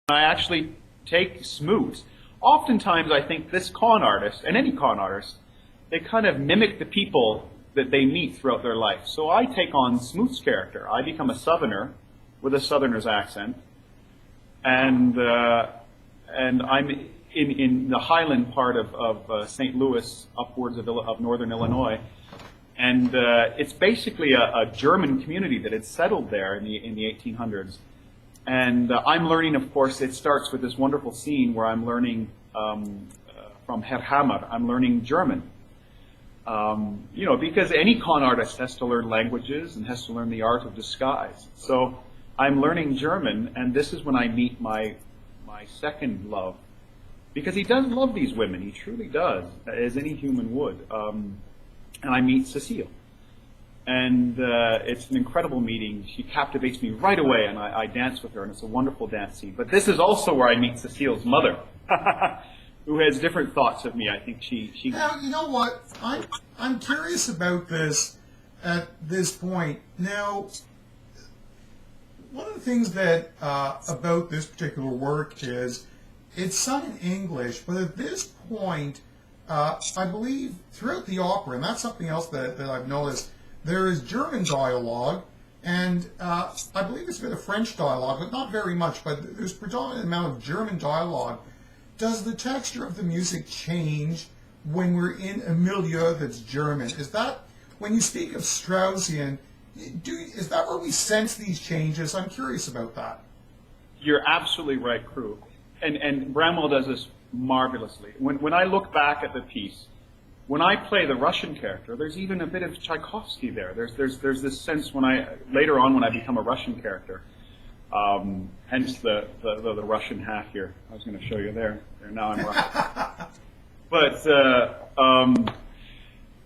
I actually take Smoot. Oftentimes I think this con artist, and any con artist, they kind of mimic the people that they meet throughout their life. So I take on Smoot's character. I become a Southerner with a Southerner's accent, and I'm in the Highland part of St. Louis, upwards of northern Illinois, and it's basically a German community that had settled there in the 1800s. And I'm learning, of course, it starts with this wonderful scene where I'm learning from Herr Hammer, I'm learning German. Because any con artist has to learn languages and has to learn the art of disguise. So I'm learning German, and this is when I meet my second love. Because he does love these women, he truly does, as any human would. And I meet Cecile. And it's an incredible meeting. She captivates me right away, and I dance with her, and it's a wonderful dance scene. But this is also where I meet Cecile's mother, who has different thoughts of me. I think she... Now, you know what? I'm curious about this at this point. Now, one of the things that about this particular work is it's sung in English, but at this point, I believe throughout the opera, and that's something else that I've noticed, there is German dialogue, and I believe it's a bit of French dialogue, but not very much, but there's a predominant amount of German dialogue. Does the texture of the music change when we're in a milieu that's German? Is that, when you speak of Straussian, is that where we sense these changes? I'm curious about that. You're absolutely right, Crew. And Bramwell does this marvelously. When I look back at the piece, when I play the Russian character, there's even a bit of Tchaikovsky there. There's this sense later on when I become a Russian character, hence the Russian hat here. I was going to show you there. Now I'm Russian. But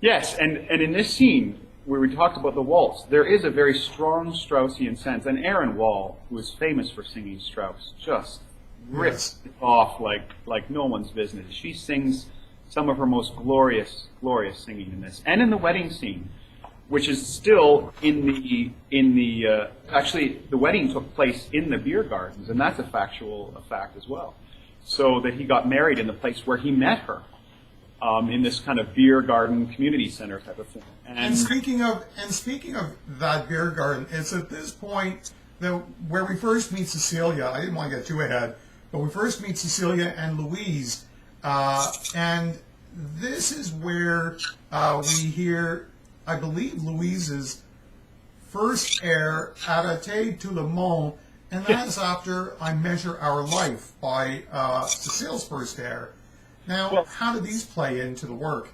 yes, and in this scene where we talked about the waltz, there is a very strong Straussian sense. And Erin Wall, who is famous for singing Strauss, just rips it off like no one's business. She sings some of her most glorious singing in this, and in the wedding scene, which is still actually the wedding took place in the beer gardens, and that's a fact as well. So that he got married in the place where he met her, in this kind of beer garden community center type of thing. And speaking of that beer garden, it's at this point that where we first meet Cecilia. I didn't want to get too ahead, but we first meet Cecilia and Louise. And this is where we hear, I believe, Louise's first air, Arrêtez tout le monde, and that's after I Measure Our Life by Cecile's first air. Now, how do these play into the work?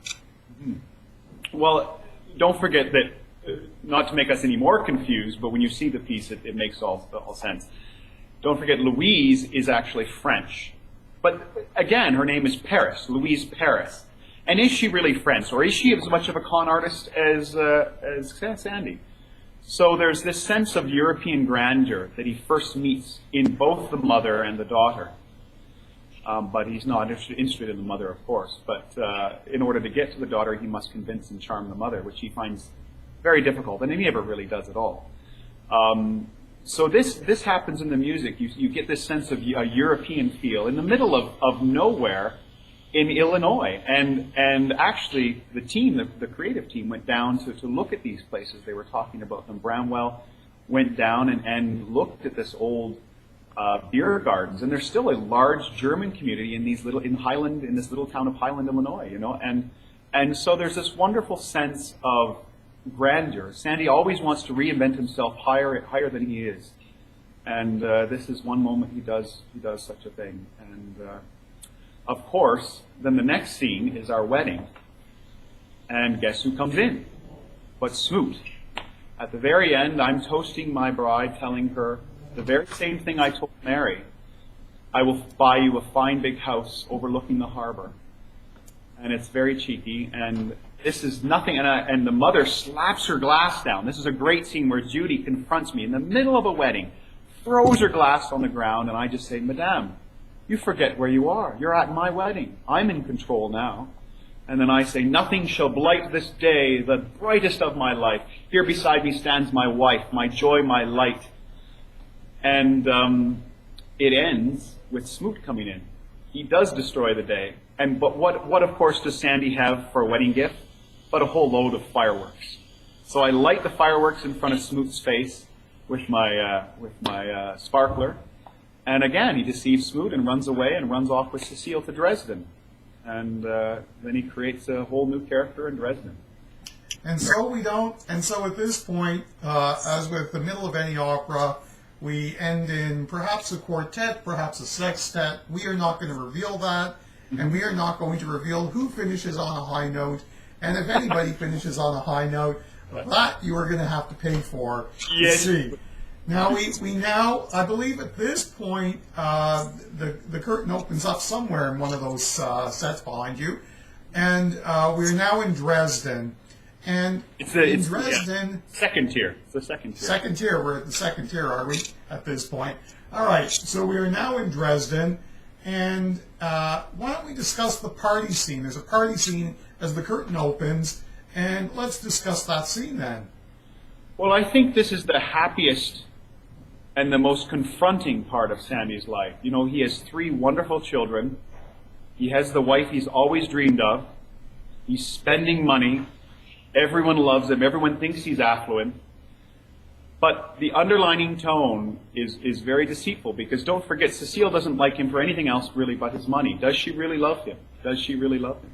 Well, don't forget that, not to make us any more confused, but when you see the piece, it makes all sense. Don't forget, Louise is actually French. But again, her name is Paris, Louise Paris. And is she really French, or is she as much of a con artist as Sandy? So there's this sense of European grandeur that he first meets in both the mother and the daughter. But he's not interested in the mother, of course. But in order to get to the daughter, he must convince and charm the mother, which he finds very difficult, and he never really does at all. So this happens in the music. You get this sense of a European feel in the middle of nowhere in Illinois. And actually the team, the creative team, went down to look at these places. They were talking about them. Bramwell went down and looked at this old beer gardens. And there's still a large German community in this little town of Highland, Illinois, And so there's this wonderful sense of grandeur. Sandy always wants to reinvent himself higher than he is, and this is one moment he does such a thing. And of course, then the next scene is our wedding, and guess who comes in? But Smoot. At the very end, I'm toasting my bride, telling her the very same thing I told Mary. I will buy you a fine big house overlooking the harbor. And it's very cheeky, and this is nothing, and the mother slaps her glass down. This is a great scene where Judy confronts me in the middle of a wedding, throws her glass on the ground, and I just say, Madame, you forget where you are. You're at my wedding. I'm in control now. And then I say, nothing shall blight this day, the brightest of my life. Here beside me stands my wife, my joy, my light. And it ends with Smoot coming in. He does destroy the day. But what of course does Sandy have for a wedding gift? But a whole load of fireworks. So I light the fireworks in front of Smoot's face with my sparkler. And again, he deceives Smoot and runs away and runs off with Cecile to Dresden. And then he creates a whole new character in Dresden. And so at this point, as with the middle of any opera, we end in perhaps a quartet, perhaps a sextet. We are not going to reveal that, and we are not going to reveal who finishes on a high note. And if anybody finishes on a high note, that you are going to have to pay for to see. Now we now, I believe at this point, the curtain opens up somewhere in one of those sets behind you, and we're now in Dresden. And in Dresden, second tier. It's the second tier. Second tier. We're at the second tier, are we? At this point. All right. So we are now in Dresden, and why don't we discuss the party scene? There's a party scene as the curtain opens, and let's discuss that scene then. Well, I think this is the happiest and the most confronting part of Sandy's life. You know, he has 3 wonderful children. He has the wife he's always dreamed of. He's spending money. Everyone loves him. Everyone thinks he's affluent. But the underlining tone is very deceitful, because don't forget, Cecile doesn't like him for anything else really but his money. Does she really love him? Does she really love him?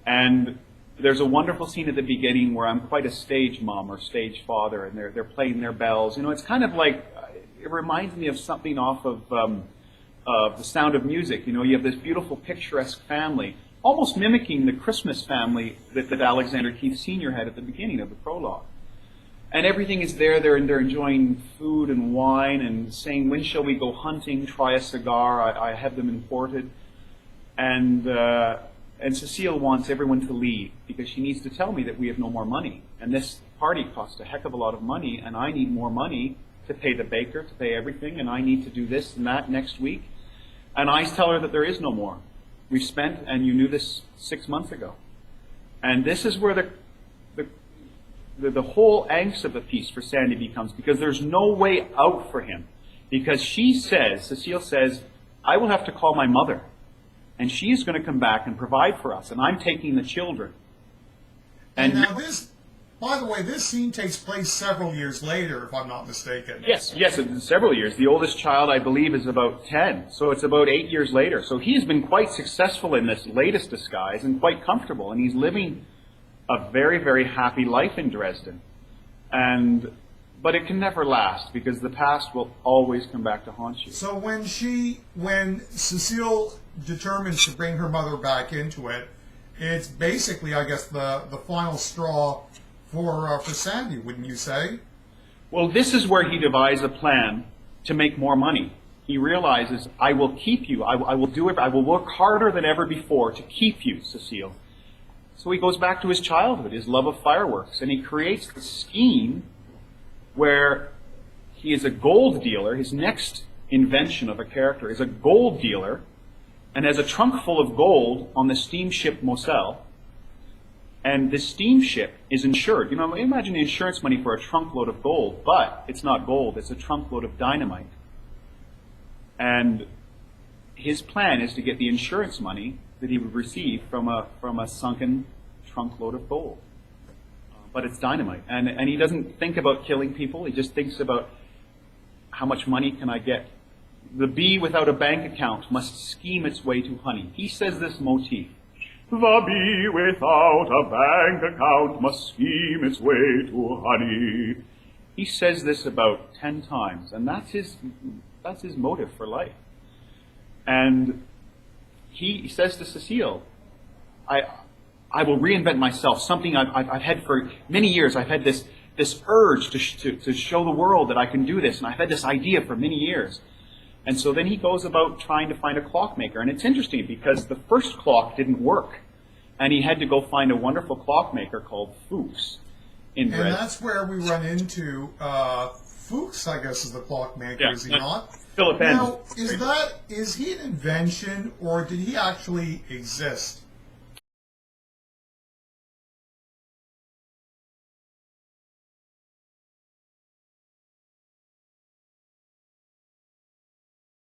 And there's a wonderful scene at the beginning where I'm quite a stage mom or stage father, and they're playing their bells. You know, it's kind of like, it reminds me of something off of The Sound of Music. You know, you have this beautiful picturesque family, almost mimicking the Christmas family that Alexander Keith Sr. had at the beginning of the prologue. And everything is there. They're enjoying food and wine and saying, when shall we go hunting, try a cigar, I have them imported. And Cecile wants everyone to leave because she needs to tell me that we have no more money. And this party costs a heck of a lot of money, and I need more money to pay the baker, to pay everything, and I need to do this and that next week. And I tell her that there is no more. We've spent, and you knew this 6 months ago. And this is where the whole angst of the piece for Sandy becomes, because there's no way out for him. Because Cecile says, I will have to call my mother, and she's going to come back and provide for us, and I'm taking the children. And now this, by the way, this scene takes place several years later, if I'm not mistaken. Yes, it's several years. The oldest child, I believe, is about 10, so it's about 8 years later. So he's been quite successful in this latest disguise and quite comfortable, and he's living a very, very happy life in Dresden. But it can never last, because the past will always come back to haunt you. So when Cecile determines to bring her mother back into it, it's basically, I guess, the final straw for Sandy, wouldn't you say? Well, this is where he devised a plan to make more money. He realizes, I will keep you. I will do it. I will work harder than ever before to keep you, Cecile. So he goes back to his childhood, his love of fireworks, and he creates the scheme where he is a gold dealer. His next invention of a character is a gold dealer, and has a trunk full of gold on the steamship Moselle. And the steamship is insured. You know, imagine the insurance money for a trunk load of gold, but it's not gold, it's a trunk load of dynamite. And his plan is to get the insurance money that he would receive from a sunken trunk load of gold. But it's dynamite. And he doesn't think about killing people, he just thinks about how much money can I get. The bee without a bank account must scheme its way to honey. He says this motif. The bee without a bank account must scheme its way to honey. He says this about 10 times, and that's his motive for life. And he says to Cecile, I will reinvent myself, something I've had for many years. I've had this urge to show the world that I can do this, and I've had this idea for many years. And so then he goes about trying to find a clockmaker. And it's interesting because the first clock didn't work. And he had to go find a wonderful clockmaker called Fuchs in Dresden. And that's where we run into Fuchs, I guess, is the clockmaker, is he not? Philip Now, is he an invention, or did he actually exist?